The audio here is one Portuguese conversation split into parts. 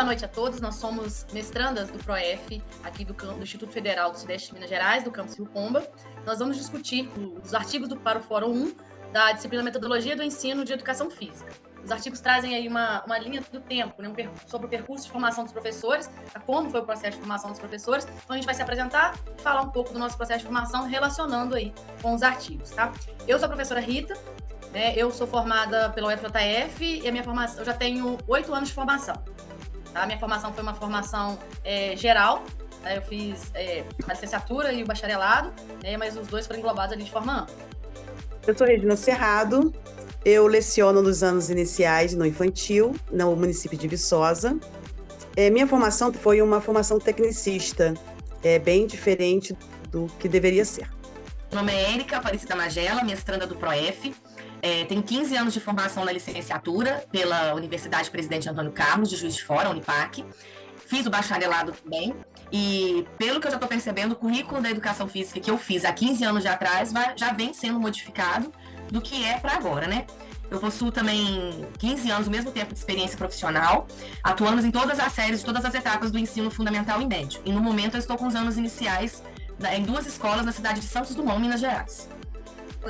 noite a todos. Nós somos mestrandas do PROEF, aqui do Instituto Federal do Sudeste de Minas Gerais, do campus Rio Pomba. Nós vamos discutir os artigos para o Fórum 1 da disciplina Metodologia do Ensino de Educação Física. Os artigos trazem aí uma linha do tempo, né, sobre o percurso de formação dos professores, como foi o processo de formação dos professores. Então, a gente vai se apresentar e falar um pouco do nosso processo de formação relacionando aí com os artigos, tá? Eu sou a professora Rita, né, eu sou formada pela UFJF e a minha formação, eu já tenho 8 anos de formação. Tá? A minha formação foi uma formação geral, tá? Eu fiz a licenciatura e o bacharelado, né, mas os dois foram englobados ali de forma ampla. Eu sou Regina Cerrado, eu leciono nos anos iniciais no infantil, no município de Viçosa. Minha formação foi uma formação tecnicista, bem diferente do que deveria ser. Meu nome é Érica Aparecida Magela, mestranda do PROEF. Tenho 15 anos de formação na licenciatura pela Universidade Presidente Antônio Carlos, de Juiz de Fora, Unipac. Fiz o bacharelado também. E, pelo que eu já estou percebendo, o currículo da educação física que eu fiz há 15 anos de atrás já vem sendo modificado do que é para agora, né? Eu possuo também 15 anos, o mesmo tempo de experiência profissional, atuando em todas as séries, todas as etapas do ensino fundamental e médio. E, no momento, eu estou com os anos iniciais em 2 escolas na cidade de Santos Dumont, Minas Gerais.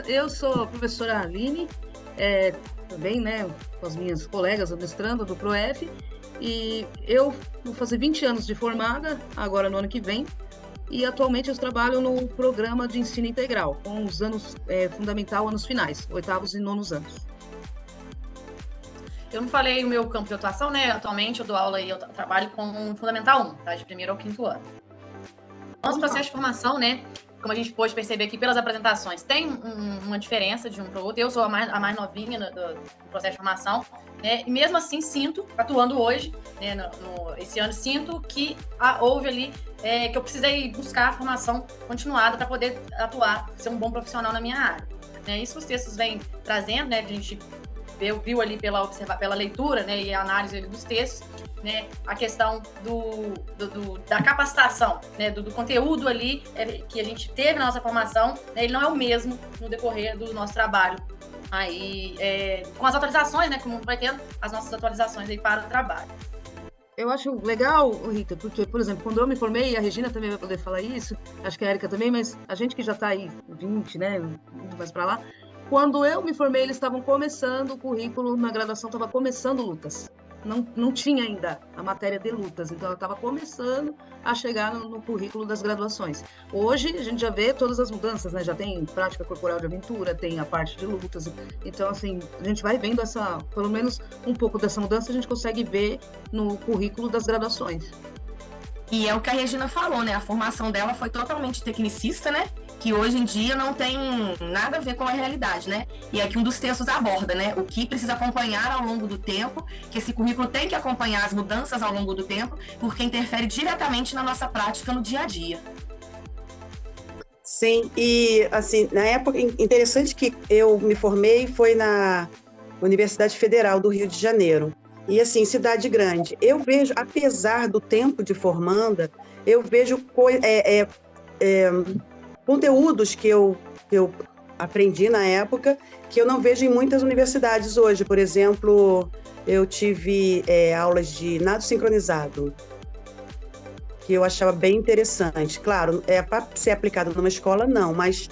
Eu sou a professora Aline, também, né, com as minhas colegas, mestrando do PROEF, e eu vou fazer 20 anos de formada, agora no ano que vem, e atualmente eu trabalho no programa de ensino integral, com os anos fundamental, anos finais, 8º e 9º anos. Eu não falei o meu campo de atuação, né? Atualmente eu dou aula e eu trabalho com Fundamental 1, tá? De 1º ao 5º ano. Nosso processo de formação, né? Como a gente pôde perceber aqui pelas apresentações, tem uma diferença de um para o outro. Eu sou a mais novinha do processo de formação, né? E mesmo assim sinto, atuando hoje, né, esse ano, sinto que houve ali, que eu precisei buscar a formação continuada para poder atuar, ser um bom profissional na minha área. Né? Isso que os textos vêm trazendo, né? A gente viu ali pela leitura, né, e a análise dos textos, né, a questão da capacitação, né, do conteúdo ali que a gente teve na nossa formação, né, ele não é o mesmo no decorrer do nosso trabalho. Aí, com as atualizações, né, como vai tendo as nossas atualizações aí para o trabalho. Eu acho legal, Rita, porque, por exemplo, quando eu me formei, a Regina também vai poder falar isso, acho que a Érica também, mas a gente que já está aí 20, né, muito mais para lá, quando eu me formei, eles estavam começando o currículo, na graduação estava começando lutas. Não tinha ainda a matéria de lutas, então ela estava começando a chegar no currículo das graduações. Hoje a gente já vê todas as mudanças, né? Já tem prática corporal de aventura, tem a parte de lutas. Então, assim, a gente vai vendo pelo menos um pouco dessa mudança, a gente consegue ver no currículo das graduações. E é o que a Regina falou, né? A formação dela foi totalmente tecnicista, né? Que hoje em dia não tem nada a ver com a realidade, né? E é que um dos textos aborda, né? O que precisa acompanhar ao longo do tempo, que esse currículo tem que acompanhar as mudanças ao longo do tempo, porque interfere diretamente na nossa prática no dia a dia. Sim, e assim, na época, interessante que eu me formei foi na Universidade Federal do Rio de Janeiro. E assim, cidade grande. Eu vejo, apesar do tempo de formanda, eu vejo conteúdos que eu aprendi na época que eu não vejo em muitas universidades hoje. Por exemplo, eu tive aulas de nado sincronizado, que eu achava bem interessante. Claro, para ser aplicado numa escola, não, mas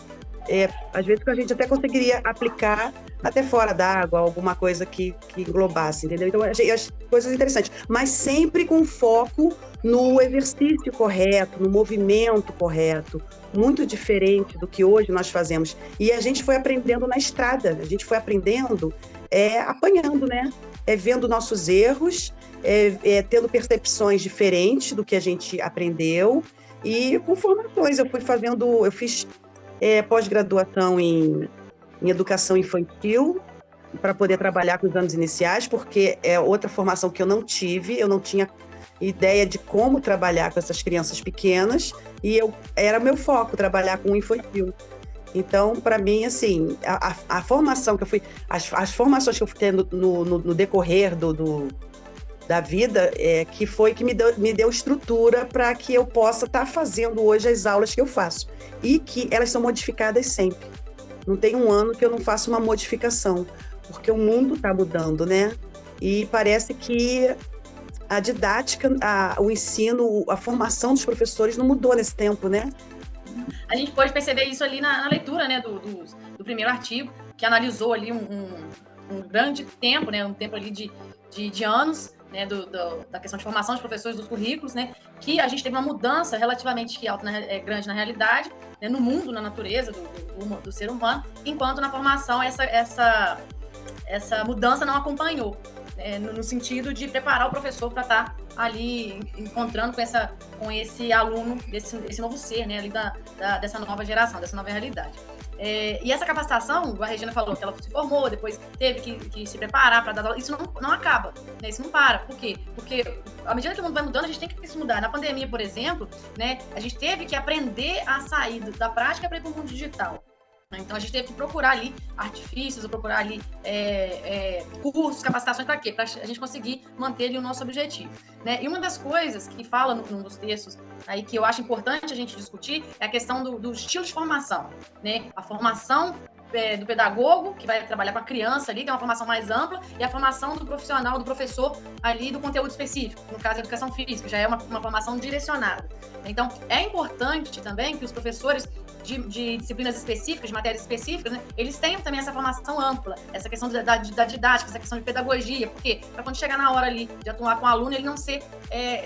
às vezes a gente até conseguiria aplicar até fora d'água, alguma coisa que englobasse, entendeu? Então, as coisas interessantes, mas sempre com foco no exercício correto, no movimento correto, muito diferente do que hoje nós fazemos. E a gente foi aprendendo na estrada, a gente foi aprendendo apanhando, né? Vendo nossos erros, tendo percepções diferentes do que a gente aprendeu e com formações. Eu fiz pós-graduação em educação infantil para poder trabalhar com os anos iniciais, porque é outra formação que eu não tinha ideia de como trabalhar com essas crianças pequenas, e era meu foco, trabalhar com o infantil. Então, para mim, assim, a formação que eu fui, as formações que eu fui tendo no decorrer da vida, que me deu estrutura para que eu possa estar fazendo hoje as aulas que eu faço, e que elas são modificadas sempre. Não tem um ano que eu não faça uma modificação, porque o mundo está mudando, né? E parece que a didática, o ensino, a formação dos professores não mudou nesse tempo, né? A gente pode perceber isso ali na leitura, né, do primeiro artigo, que analisou ali um grande tempo, né, um tempo ali de anos, né, da questão de formação dos professores, dos currículos, né, que a gente teve uma mudança relativamente alta, grande na realidade, né, no mundo, na natureza do ser humano, enquanto na formação essa mudança não acompanhou, no sentido de preparar o professor para estar ali encontrando com esse aluno, esse novo ser, né, ali dessa nova geração, dessa nova realidade. E essa capacitação, a Regina falou que ela se formou, depois teve que se preparar para dar aula, isso não acaba, né, isso não para. Por quê? Porque à medida que o mundo vai mudando, a gente tem que se mudar. Na pandemia, por exemplo, né, a gente teve que aprender a sair da prática para ir para o mundo digital. Então, a gente teve que procurar ali artifícios, procurar ali cursos, capacitações, para quê? Para a gente conseguir manter ali o nosso objetivo, né? E uma das coisas que fala num dos textos aí que eu acho importante a gente discutir é a questão do estilo de formação, né? A formação do pedagogo, que vai trabalhar com a criança ali, que é uma formação mais ampla, e a formação do profissional, do professor ali do conteúdo específico, no caso, a educação física, já é uma formação direcionada. Então, é importante também que os professores de disciplinas específicas, de matérias específicas, né, eles tenham também essa formação ampla, essa questão da didática, essa questão de pedagogia, porque para quando chegar na hora ali de atuar com o aluno, ele não ser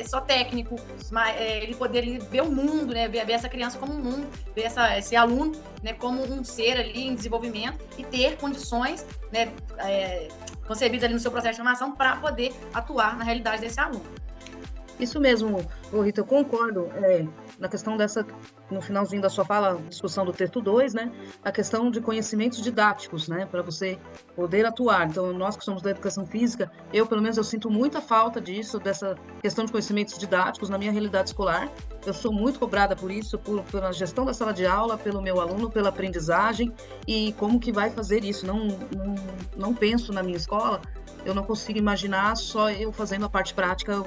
só técnico, mas ele poder ver o mundo, né, ver essa criança como um mundo, ver esse aluno, né, como um ser ali em desenvolvimento e ter condições, né, concebidas ali no seu processo de formação para poder atuar na realidade desse aluno. Isso mesmo, Rita, eu concordo na questão dessa, no finalzinho da sua fala, discussão do texto 2, né, a questão de conhecimentos didáticos, né, para você poder atuar. Então, nós que somos da educação física, pelo menos, eu sinto muita falta disso, dessa questão de conhecimentos didáticos na minha realidade escolar. Eu sou muito cobrada por isso, pela gestão da sala de aula, pelo meu aluno, pela aprendizagem e como que vai fazer isso. Não penso na minha escola, eu não consigo imaginar só eu fazendo a parte prática,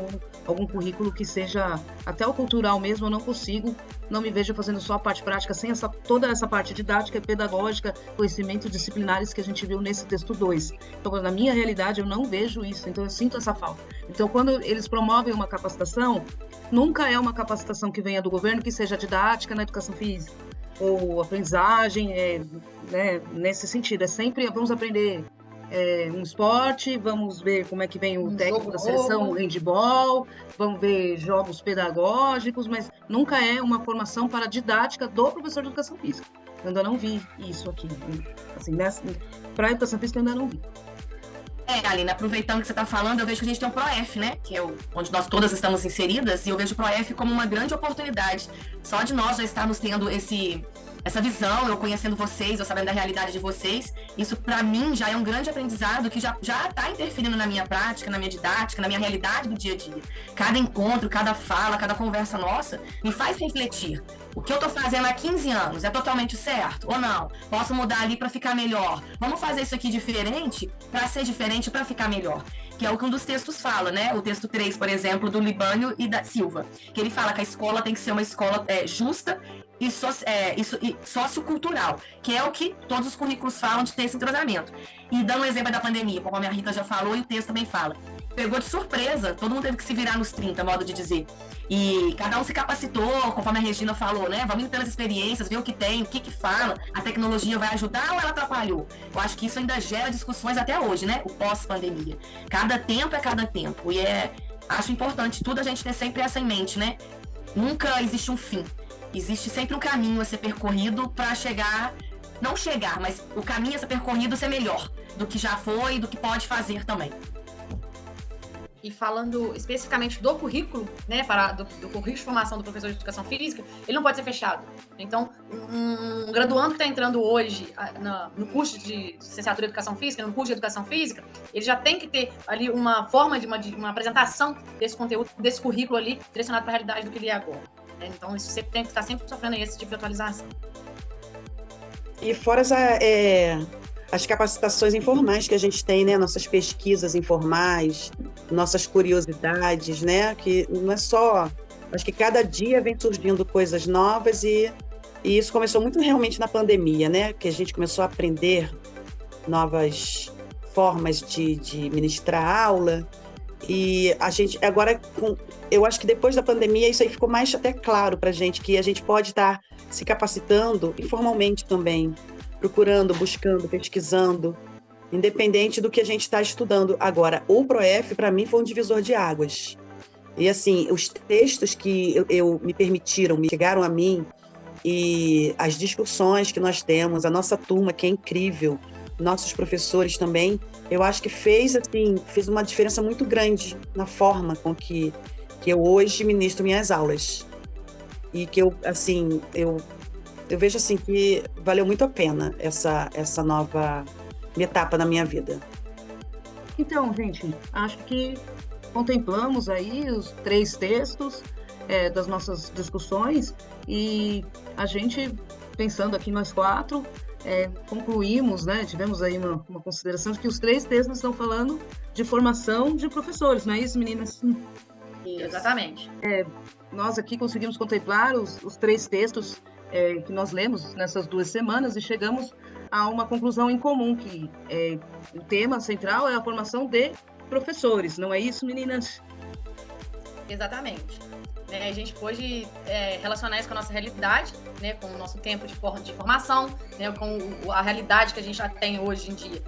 algum currículo que seja, até o cultural mesmo, eu não consigo, não me vejo fazendo só a parte prática, sem toda essa parte didática, pedagógica, conhecimentos disciplinares que a gente viu nesse texto 2. Então, na minha realidade, eu não vejo isso, então eu sinto essa falta. Então, quando eles promovem uma capacitação, nunca é uma capacitação que venha do governo que seja didática na educação física, ou aprendizagem, né, nesse sentido, é sempre, vamos aprender um esporte, vamos ver como é que vem o técnico da seleção, o handball, vamos ver jogos pedagógicos, mas nunca é uma formação para a didática do professor de educação física. Eu ainda não vi isso aqui. Assim, para a educação física eu ainda não vi. Aline, aproveitando que você está falando, eu vejo que a gente tem um ProF, né? Que é onde nós todas estamos inseridas, e eu vejo o ProF como uma grande oportunidade. Só de nós já estarmos tendo essa visão, eu conhecendo vocês, eu sabendo da realidade de vocês, isso para mim já é um grande aprendizado que já está interferindo na minha prática, na minha didática, na minha realidade do dia a dia. Cada encontro, cada fala, cada conversa nossa me faz refletir. O que eu tô fazendo há 15 anos é totalmente certo ou não? Posso mudar ali para ficar melhor? Vamos fazer isso aqui diferente para ser diferente, para ficar melhor. Que é o que um dos textos fala, né? O texto 3, por exemplo, do Libânio e da Silva, que ele fala que a escola tem que ser uma escola justa e sociocultural, que é o que todos os currículos falam de ter esse entrosamento. E dando um exemplo da pandemia, como a minha Rita já falou, e o texto também fala, pegou de surpresa, todo mundo teve que se virar nos 30, modo de dizer. E cada um se capacitou, conforme a Regina falou, né? Vamos indo pelas experiências, ver o que tem, o que fala, a tecnologia vai ajudar ou ela atrapalhou? Eu acho que isso ainda gera discussões até hoje, né? O pós-pandemia. Cada tempo é cada tempo. E acho importante tudo a gente ter sempre essa em mente, né? Nunca existe um fim. Existe sempre um caminho a ser percorrido para mas o caminho a ser percorrido ser melhor do que já foi e do que pode fazer também. E falando especificamente do currículo, né, do currículo de formação do professor de educação física, ele não pode ser fechado. Então, um graduando que está entrando hoje no curso de licenciatura de educação física, no curso de educação física, ele já tem que ter ali uma forma de uma apresentação desse conteúdo, desse currículo ali, direcionado para a realidade do que ele é agora. Então, isso sempre tem que estar sempre sofrendo esse tipo de atualização. E fora as capacitações informais que a gente tem, né? Nossas pesquisas informais, nossas curiosidades, né? Que não é só... Acho que cada dia vem surgindo coisas novas e isso começou muito realmente na pandemia, né? Que a gente começou a aprender novas formas de ministrar aula E a gente, agora, eu acho que depois da pandemia, isso aí ficou mais até claro para a gente, que a gente pode estar se capacitando informalmente também, procurando, buscando, pesquisando, independente do que a gente está estudando. Agora, o ProF, para mim, foi um divisor de águas. E, assim, os textos que me permitiram, me chegaram a mim, e as discussões que nós temos, a nossa turma, que é incrível, nossos professores também, eu acho que fez uma diferença muito grande na forma com que eu hoje ministro minhas aulas. E que eu vejo assim que valeu muito a pena essa nova etapa na minha vida. Então, gente, acho que contemplamos aí os 3 textos das nossas discussões e a gente, pensando aqui nós 4, concluímos, né, tivemos aí uma consideração de que os 3 textos estão falando de formação de professores, não é isso, meninas? Exatamente. Nós aqui conseguimos contemplar os 3 textos que nós lemos nessas 2 semanas e chegamos a uma conclusão em comum, que o tema central é a formação de professores, não é isso, meninas? Exatamente. A gente pôde relacionar isso com a nossa realidade, né, com o nosso tempo de formação, né, com a realidade que a gente já tem hoje em dia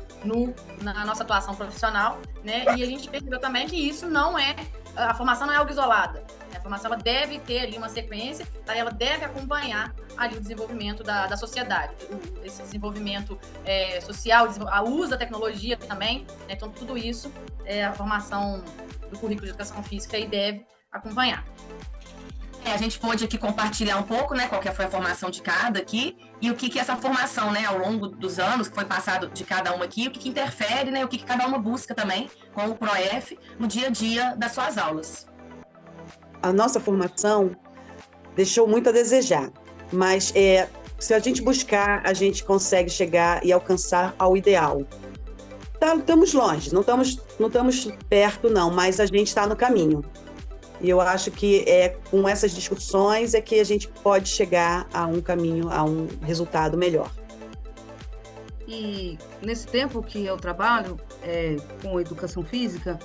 na nossa atuação profissional, né, e a gente percebeu também que isso a formação não é algo isolada. A formação ela deve ter ali uma sequência, tá? Ela deve acompanhar ali o desenvolvimento da sociedade, esse desenvolvimento social, o uso da tecnologia também, né, então tudo isso a formação do currículo de educação física aí deve acompanhar. A gente pôde aqui compartilhar um pouco, né, qual que foi a formação de cada aqui e o que essa formação, né, ao longo dos anos que foi passado de cada uma aqui, o que interfere, né, o que cada uma busca também com o ProF no dia a dia das suas aulas. A nossa formação deixou muito a desejar, mas se a gente buscar, a gente consegue chegar e alcançar ao ideal. Estamos longe, não estamos perto não, mas a gente está no caminho. E eu acho que com essas discussões é que a gente pode chegar a um caminho, a um resultado melhor. E nesse tempo que eu trabalho com educação física,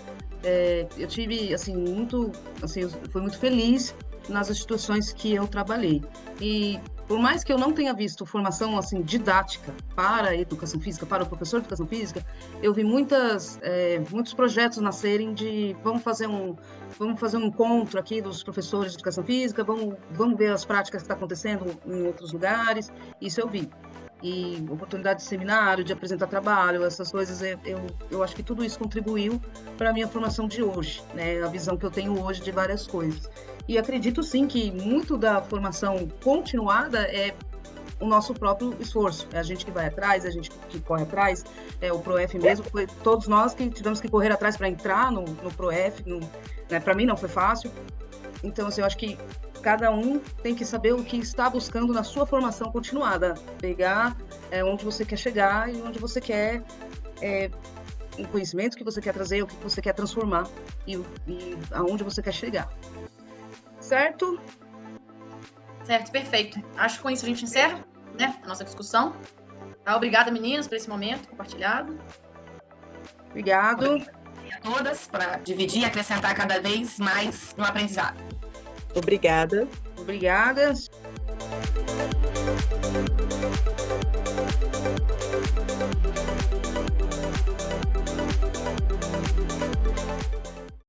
eu tive, eu fui muito feliz nas instituições que eu trabalhei. E por mais que eu não tenha visto formação assim didática para a educação física, para o professor de educação física, eu vi muitos projetos nascerem de vamos fazer um encontro aqui dos professores de educação física, vamos ver as práticas que estão acontecendo em outros lugares. Isso eu vi. E oportunidade de seminário, de apresentar trabalho, essas coisas, eu acho que tudo isso contribuiu para a minha formação de hoje, né? A visão que eu tenho hoje de várias coisas. E acredito sim que muito da formação continuada é o nosso próprio esforço. É a gente que vai atrás, é a gente que corre atrás, o ProF mesmo, foi todos nós que tivemos que correr atrás para entrar no ProF, né? Para mim não foi fácil. Então, assim, eu acho que cada um tem que saber o que está buscando na sua formação continuada, pegar onde você quer chegar e onde você quer o conhecimento que você quer trazer, o que você quer transformar e aonde você quer chegar. Certo? Certo, perfeito. Acho que com isso a gente encerra, né, a nossa discussão. Tá? Obrigada, meninas, por esse momento compartilhado. Obrigado. A todas para dividir e acrescentar cada vez mais no aprendizado. Obrigada. Obrigada.